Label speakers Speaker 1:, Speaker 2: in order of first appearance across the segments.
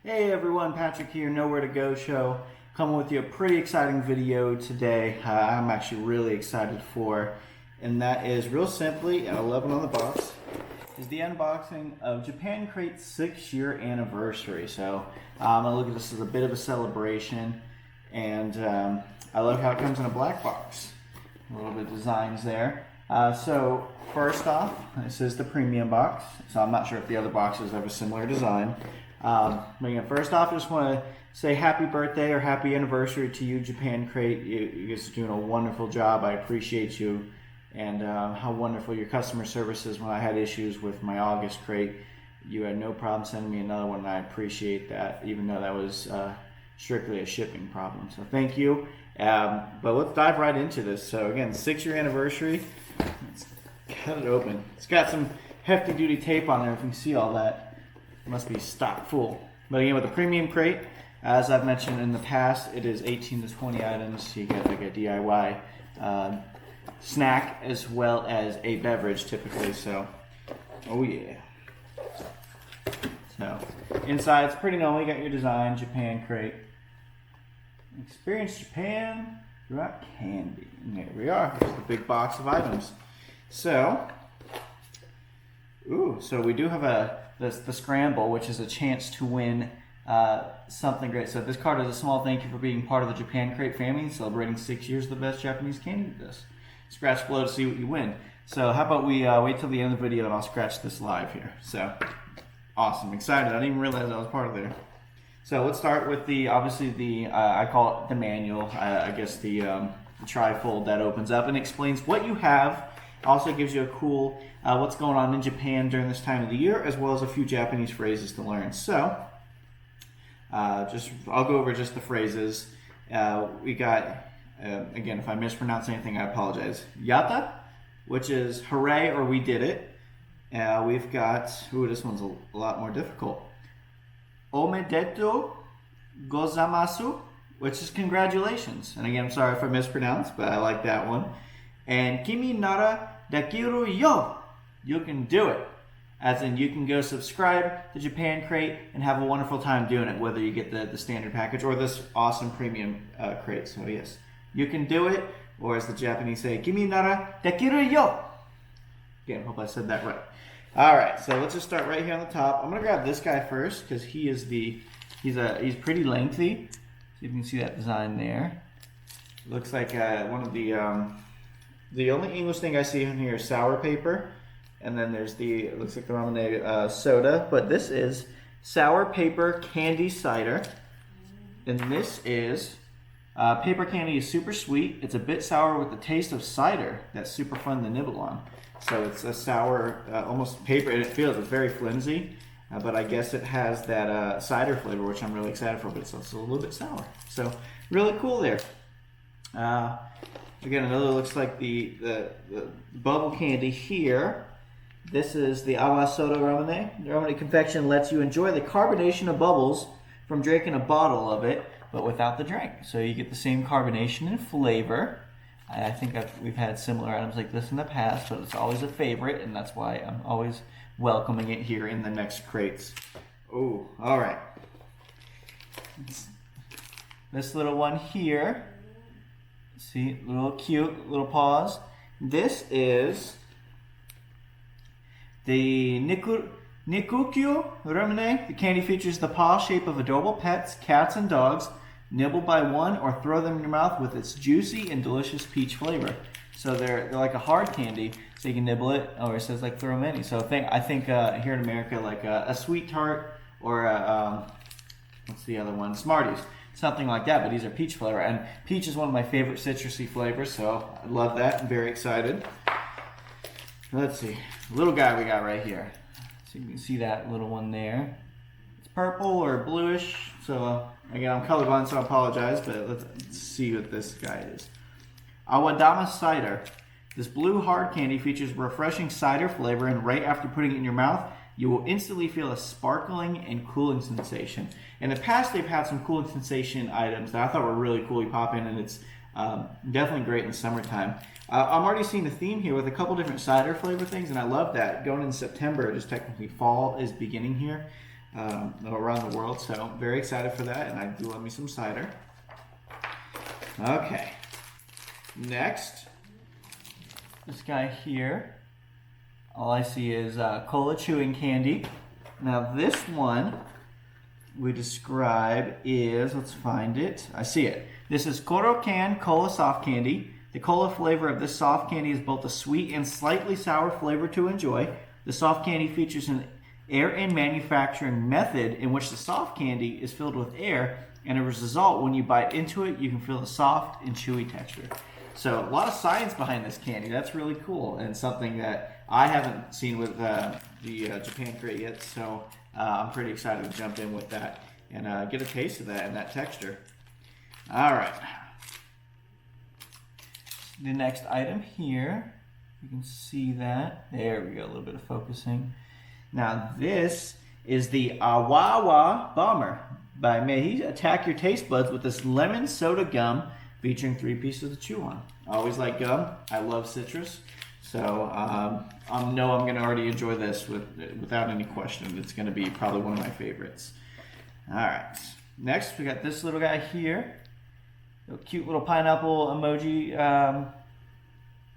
Speaker 1: Hey everyone, Patrick here, Nowhere to Go show. Coming with you a pretty exciting video today. I'm actually really excited for, and that is real simply, at 11 on the box, is the unboxing of Japan Crate's 6-year anniversary. So I look at this as a bit of a celebration, and I love how it comes in a black box. A little bit of designs there. So first off, this is the premium box, so I'm not sure if the other boxes have a similar design. But again, first off, I just want to say happy birthday or happy anniversary to you, Japan Crate. You guys are doing a wonderful job. I appreciate you, and how wonderful your customer service is. When I had issues with my August crate, you had no problem sending me another one, and I appreciate that, even though that was strictly a shipping problem. So thank you. But let's dive right into this. So again, 6-year anniversary. Let's cut it open. It's got some hefty duty tape on there. If you can see all that. Must be stock full. But again, with the premium crate, as I've mentioned in the past, it is 18 to 20 items. You get like a DIY snack as well as a beverage typically. So, oh yeah. So, inside it's pretty normal. You got your design, Japan Crate. Experience Japan throughout candy. And there we are. Here's the big box of items. So, so we do have the scramble, which is a chance to win something great. So this card is a small thank you for being part of the Japan Crate family, celebrating 6 years of the best Japanese candy disc. Scratch below to see what you win. So how about we wait till the end of the video and I'll scratch this live here. So awesome, excited. I didn't even realize I was part of there. So let's start with obviously the I call it the manual. I guess the trifold that opens up and explains what you have. Also gives you a cool what's going on in Japan during this time of the year, as well as a few Japanese phrases to learn. So, I'll go over just the phrases. We got, again, if I mispronounce anything, I apologize. Yata, which is hooray or we did it. We've got, this one's a lot more difficult. Omedetou gozaimasu, which is congratulations. And again, I'm sorry if I mispronounced, but I like that one. And kimi nara dakiru yo, you can do it. As in, you can go subscribe to Japan Crate and have a wonderful time doing it, whether you get the standard package or this awesome premium crate. So yes, you can do it, or as the Japanese say, kimi nara dakiru yo. Again, hope I said that right. All right, so let's just start right here on the top. I'm gonna grab this guy first because he's pretty lengthy. So you can see that design there. Looks like one of the only English thing I see in here is sour paper, and then there's it looks like the ramen soda, but this is sour paper candy cider, and this is paper candy is super sweet. It's a bit sour with the taste of cider. That's super fun to nibble on. So it's a sour, almost paper, and it's very flimsy, but I guess it has that cider flavor, which I'm really excited for, but it's also a little bit sour. So really cool there. Again, another looks like the bubble candy here. This is the awa soda ramen. The ramen confection lets you enjoy the carbonation of bubbles from drinking a bottle of it, but without the drink. So you get the same carbonation and flavor. I think we've had similar items like this in the past, but it's always a favorite, and that's why I'm always welcoming it here in the next crates. Oh, all right. This little one here. See, little cute, little paws. This is the Niku Remnant. The candy features the paw shape of adorable pets, cats and dogs. Nibble by one or throw them in your mouth with its juicy and delicious peach flavor. So they're like a hard candy, so you can nibble it, or it says like throw many. So I think here in America, like a sweet tart or what's the other one? Smarties. Something like that, but these are peach flavor, and peach is one of my favorite citrusy flavors, so I love that. I'm very excited. Let's see, little guy we got right here. So you can see that little one there. It's purple or bluish, so again, I'm colorblind, so I apologize, but let's see what this guy is. Awadama cider. This blue hard candy features refreshing cider flavor, and right after putting it in your mouth, you will instantly feel a sparkling and cooling sensation. In the past, they've had some cooling sensation items that I thought were really cool. You pop in, and it's definitely great in the summertime. I'm already seeing the theme here with a couple different cider flavor things, and I love that. Going in September, just technically fall is beginning here. around the world. So I'm very excited for that, and I do love me some cider. Okay, next, this guy here, all I see is cola chewing candy. Now this one we describe is, let's find it, I see it. This is Coro Can Cola soft candy. The cola flavor of this soft candy is both a sweet and slightly sour flavor to enjoy. The soft candy features an air-in manufacturing method in which the soft candy is filled with air, and as a result, when you bite into it, you can feel the soft and chewy texture. So a lot of science behind this candy. That's really cool, and something that I haven't seen with the Japan crate yet. So I'm pretty excited to jump in with that and get a taste of that and that texture. All right. The next item here, you can see that. There we go, a little bit of focusing. Now this is the Awawa Bomber by Meiji. Attack your taste buds with this lemon soda gum featuring 3 pieces to chew on. I always like gum. I love citrus. So I know I'm going to already enjoy this without any question. It's going to be probably one of my favorites. All right. Next, we got this little guy here. A cute little pineapple emoji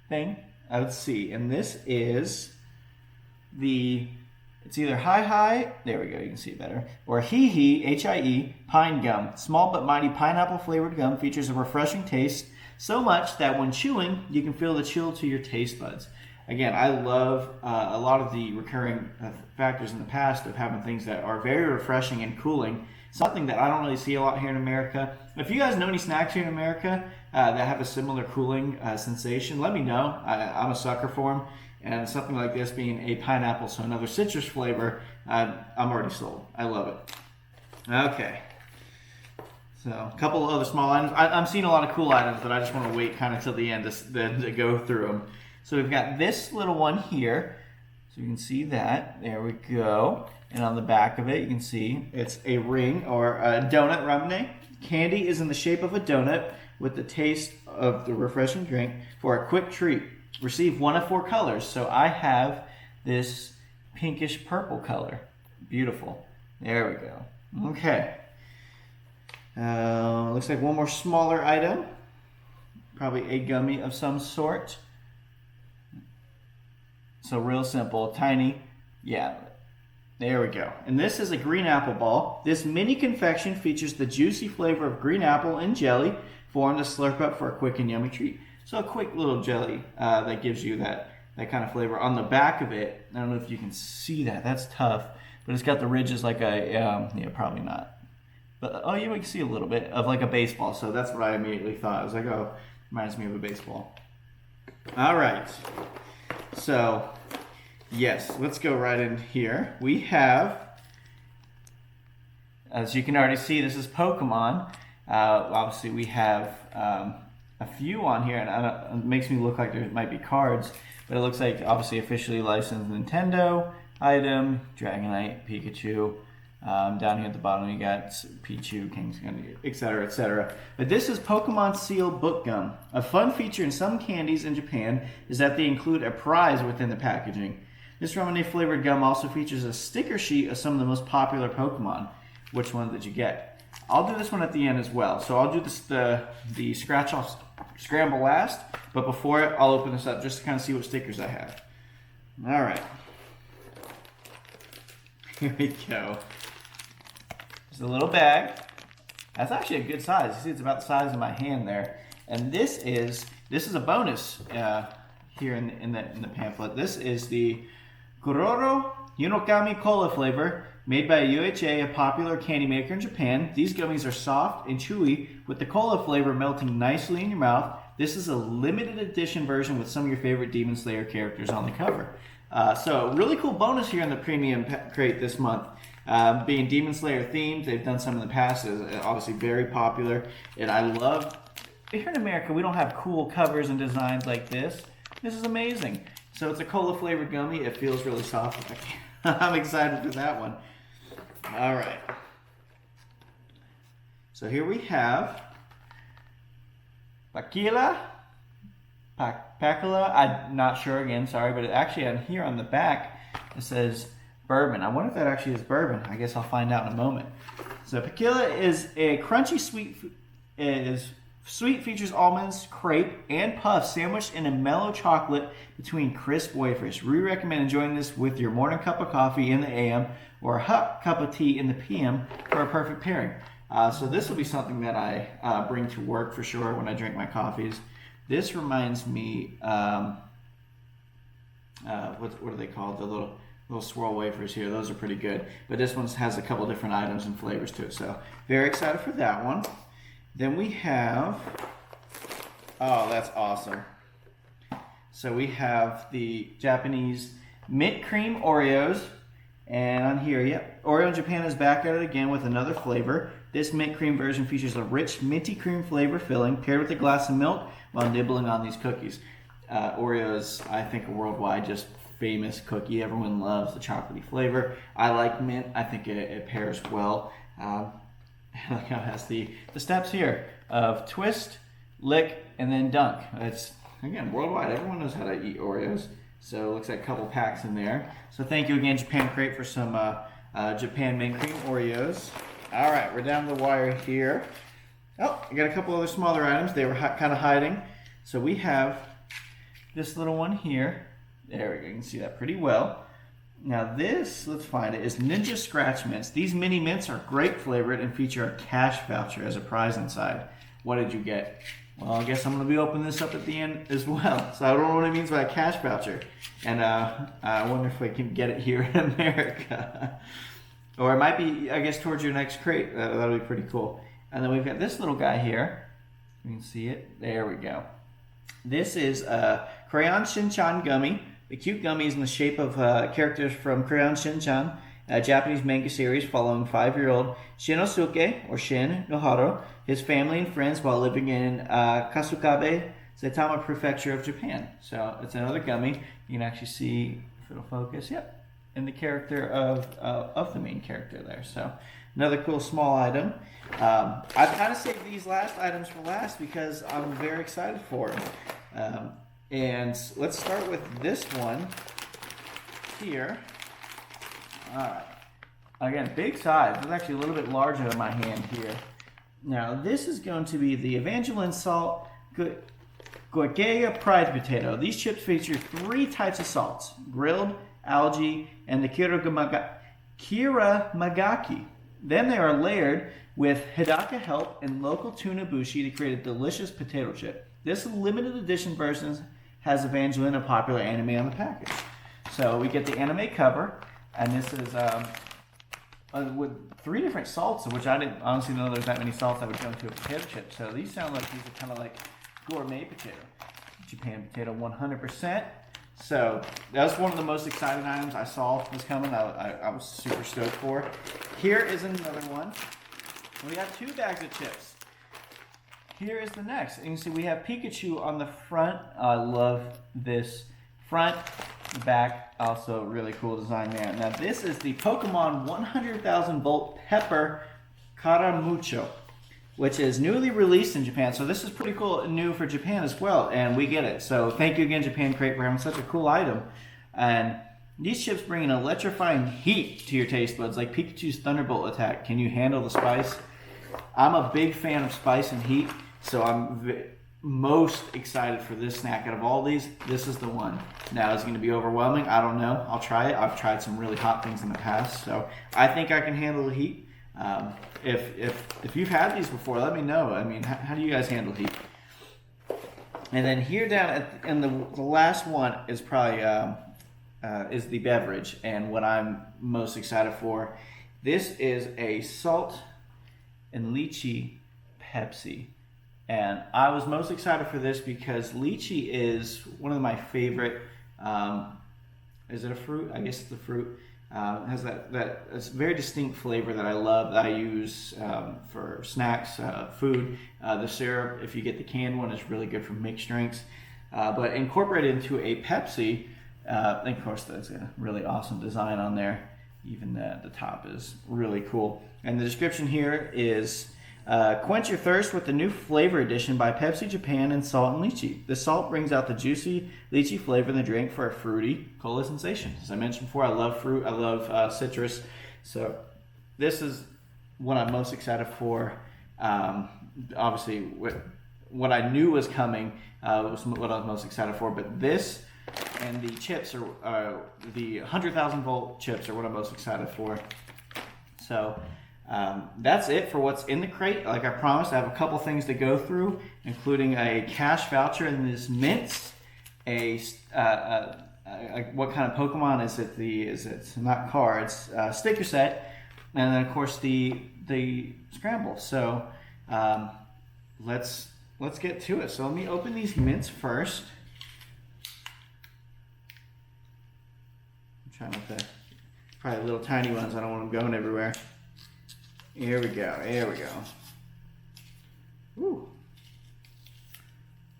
Speaker 1: thing. Let's see. And this is it's either Hi, there we go, you can see it better, or Hee, H-I-E, pine gum. Small but mighty pineapple flavored gum features a refreshing taste so much that when chewing, you can feel the chill to your taste buds. Again, I love a lot of the recurring factors in the past of having things that are very refreshing and cooling. Something that I don't really see a lot here in America. If you guys know any snacks here in America that have a similar cooling sensation, let me know. I'm a sucker for them. And something like this being a pineapple, so another citrus flavor, I'm already sold. I love it. Okay. So a couple of other small items. I'm seeing a lot of cool items, but I just want to wait kind of till the end to go through them. So we've got this little one here. So you can see that. There we go. And on the back of it, you can see it's a ring or a donut ramen. Candy is in the shape of a donut with the taste of the refreshing drink for a quick treat. Receive one of 4 colors. So I have this pinkish purple color. Beautiful. There we go. Okay. Looks like one more smaller item. Probably a gummy of some sort. So real simple, tiny. Yeah. There we go. And this is a green apple ball. This mini confection features the juicy flavor of green apple and jelly formed to slurp up for a quick and yummy treat. So a quick little jelly that gives you that kind of flavor. On the back of it, I don't know if you can see that. That's tough. But it's got the ridges like yeah, probably not. But oh, you can see a little bit of like a baseball. So that's what I immediately thought. I was like, oh, reminds me of a baseball. All right. So, yes, let's go right in here. We have, as you can already see, this is Pokemon. Obviously, we have a few on here, and it makes me look like there might be cards, but it looks like obviously officially licensed Nintendo item, Dragonite, Pikachu. Down here at the bottom, you got Pichu, King's Candy, etc., etc. But this is Pokemon Sealed Book Gum. A fun feature in some candies in Japan is that they include a prize within the packaging. This ramen flavored gum also features a sticker sheet of some of the most popular Pokemon. Which one did you get? I'll do this one at the end as well. So I'll do the scratch off scramble last, but before it, I'll open this up just to kind of see what stickers I have. All right. Here we go. There's a little bag. That's actually a good size. You see, it's about the size of my hand there. And this is a bonus here in the pamphlet. This is the Coro Can Cola flavor, made by UHA, a popular candy maker in Japan. These gummies are soft and chewy, with the cola flavor melting nicely in your mouth. This is a limited edition version with some of your favorite Demon Slayer characters on the cover. So really cool bonus here in the premium crate this month. Being Demon Slayer themed, they've done some in the past, is obviously very popular. And I love, here in America, we don't have cool covers and designs like this. This is amazing. So it's a cola flavored gummy. It feels really soft. I'm excited for that one. All right. So here we have Pakila. I'm not sure again, sorry, but actually on here on the back it says bourbon. I wonder if that actually is bourbon. I guess I'll find out in a moment. So Tequila is a crunchy sweet, features almonds, crepe, and puff sandwiched in a mellow chocolate between crisp wafers. We recommend enjoying this with your morning cup of coffee in the AM or a hot cup of tea in the PM for a perfect pairing. So this will be something that I bring to work for sure when I drink my coffees. This reminds me, what are they called? The little swirl wafers here. Those are pretty good. But this one has a couple different items and flavors to it. So very excited for that one. Then we have, oh, that's awesome. So we have the Japanese mint cream Oreos. And on here, yep, Oreo in Japan is back at it again with another flavor. This mint cream version features a rich minty cream flavor filling paired with a glass of milk while nibbling on these cookies. Oreo is, I think, a worldwide just famous cookie. Everyone loves the chocolatey flavor. I like mint. I think it pairs well. Look how it has the steps here of twist, lick, and then dunk. It's, again, worldwide. Everyone knows how to eat Oreos. So it looks like a couple packs in there. So thank you again, Japan Crate, for some Japan mint cream Oreos. All right, we're down the wire here. Oh, I got a couple other smaller items. They were kind of hiding. So we have this little one here. There we go. You can see that pretty well. Now this, let's find it, is Ninja Scratch Mints. These mini mints are grape flavored and feature a cash voucher as a prize inside. What did you get? Well, I guess I'm going to be opening this up at the end as well. So I don't know what it means by a cash voucher. And I wonder if we can get it here in America. Or it might be, I guess, towards your next crate. That'll be pretty cool. And then we've got this little guy here. You can see it. There we go. This is a Crayon Shin-chan gummy. The cute gummy is in the shape of characters from Crayon Shin-chan, a Japanese manga series following 5-year-old Shinosuke, or Shin Noharo, his family and friends while living in Kasukabe, Saitama Prefecture of Japan. So it's another gummy. You can actually see, if it'll focus, yep, in the character of the main character there. So another cool small item. I've kind of saved these last items for last because I'm very excited for them. And let's start with this one here. All right. Again, big size. It's actually a little bit larger than my hand here. Now, this is going to be the Vegeline Salt Goya Pride Potato. These chips feature 3 types of salts: grilled, algae, and the kiramagaki. Then they are layered with Hidaka Help and local tuna bushi to create a delicious potato chip. This limited edition version has Evangeline, a popular anime, on the package. So we get the anime cover, and this is with 3 different salts, of which I didn't honestly know there's that many salts that would go into a potato chip. So these sound like these are kind of like gourmet potato. Japan potato 100%. So that was one of the most exciting items I saw was coming. I was super stoked for. Here is another one. We got 2 bags of chips. Here is the next. And you can see we have Pikachu on the front. I love this front. Back, also really cool design there. Now this is the Pokmon 100,000 volt pepper Caramucho, which is newly released in Japan. So this is pretty cool and new for Japan as well, and we get it. So thank you again, Japan Crate, for having such a cool item. And these chips bring an electrifying heat to your taste buds, like Pikachu's Thunderbolt attack. Can you handle the spice? I'm a big fan of spice and heat, so I'm most excited for this snack. Out of all these, this is the one. Now, is it going to be overwhelming? I don't know. I'll try it. I've tried some really hot things in the past, so I think I can handle the heat. If you've had these before, let me know. I mean, how do you guys handle heat? And then here down in the last one is probably is the beverage, and what I'm most excited for. This is a salt and lychee Pepsi. And I was most excited for this because lychee is one of my favorite, is it a fruit? I guess it's a fruit. It has that it's a very distinct flavor that I love, that I use for snacks, food. The syrup, if you get the canned one, is really good for mixed drinks. But incorporated into a Pepsi, and of course there's a really awesome design on there. Even the top is really cool. And the description here is, Quench your thirst with the new flavor edition by Pepsi Japan and Salt and Lychee. The salt brings out the juicy lychee flavor in the drink for a fruity cola sensation. As I mentioned before, I love fruit. I love citrus. So this is what I'm most excited for. Obviously, what I knew was coming was what I was most excited for. But this and the chips are the 100,000 volt chips are what I'm most excited for. So. That's it for what's in the crate. Like I promised, I have a couple things to go through, including a cash voucher and this mints, what kind of Pokemon is it? Is it not cards? Sticker set, and then of course the scramble. So let's get to it. So let me open these mints first. I'm trying with the probably little tiny ones. I don't want them going everywhere. Here we go. Here we go. Ooh.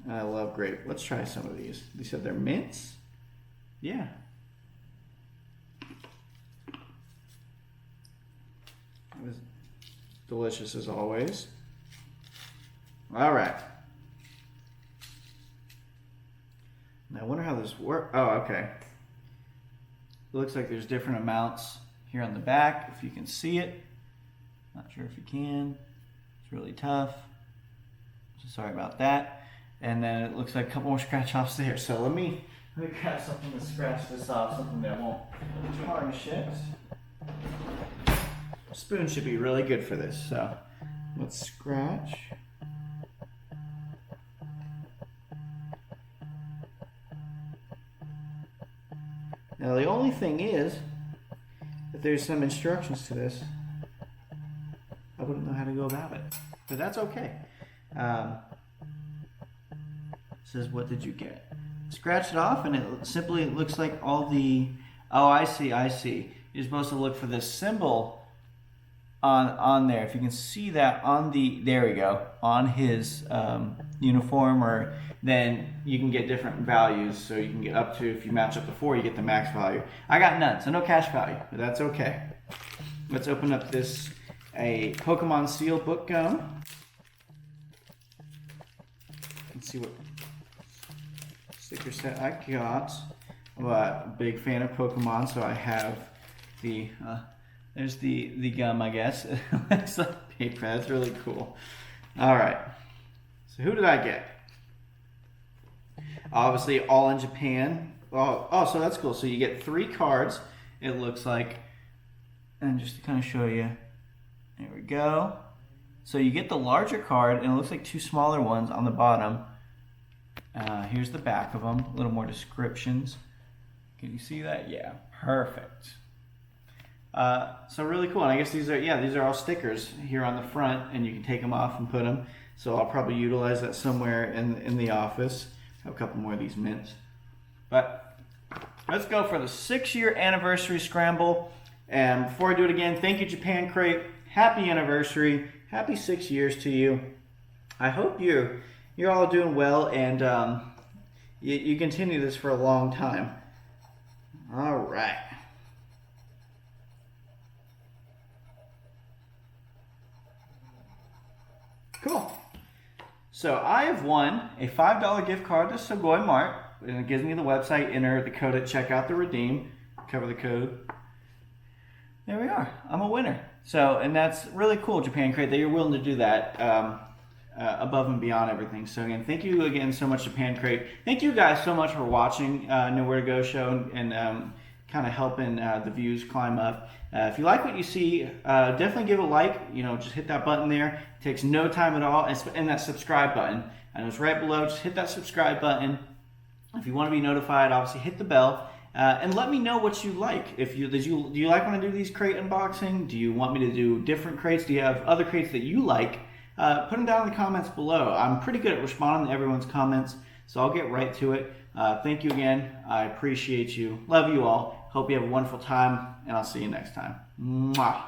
Speaker 1: I love grape. Let's try some of these. You said they're mints? Yeah. It was delicious as always. All right. Now I wonder how this works. Oh, okay. It looks like there's different amounts here on the back, if you can see it. Not sure if you can. It's really tough. So sorry about that. And then it looks like a couple more scratch offs there. So let me grab something to scratch this off, something that won't tarnish it. Spoon should be really good for this. So let's scratch. Now the only thing is that there's some instructions to this. I wouldn't know how to go about it, but that's okay. It says, what did you get? Scratch it off, and it simply looks like all the, oh, I see. You're supposed to look for this symbol on there. If you can see that on the, there we go, on his uniform, or then you can get different values. So you can get up to, if you match up to 4, you get the max value. I got none, so no cash value, but that's okay. Let's open up this, a Pokemon seal book gum. Let's see what sticker set I got. I'm a big fan of Pokemon, so I have the, there's the gum, I guess. It looks like paper. That's really cool. All right. So who did I get? Obviously, all in Japan. Oh, so that's cool. So you get 3 cards, it looks like. And just to kind of show you, there we go. So you get the larger card, and it looks like 2 smaller ones on the bottom. Here's the back of them, a little more descriptions. Can you see that? Yeah, perfect. So really cool. And I guess these are all stickers here on the front, and you can take them off and put them. So I'll probably utilize that somewhere in the office. Have a couple more of these mints. But let's go for the 6-year anniversary scramble. And before I do it again, thank you, Japan Crate. Happy anniversary. Happy 6 years to you. I hope you're all doing well, and you continue this for a long time. All right. Cool. So I have won a $5 gift card to Goya Mart, and it gives me the website. Enter the code at checkout to redeem. Cover the code. There we are. I'm a winner. So, and that's really cool, Japan Crate, that you're willing to do that above and beyond everything. So again, thank you again so much, Japan Crate. Thank you guys so much for watching Know Where to Go show and kind of helping the views climb up. If you like what you see, definitely give a like. You know, just hit that button there. It takes no time at all. And that subscribe button. And it's right below. Just hit that subscribe button. If you want to be notified, obviously hit the bell. And let me know what you like. Do you like when I do these crate unboxing? Do you want me to do different crates? Do you have other crates that you like? Put them down in the comments below. I'm pretty good at responding to everyone's comments, so I'll get right to it. Thank you again. I appreciate you. Love you all. Hope you have a wonderful time, and I'll see you next time. Mwah.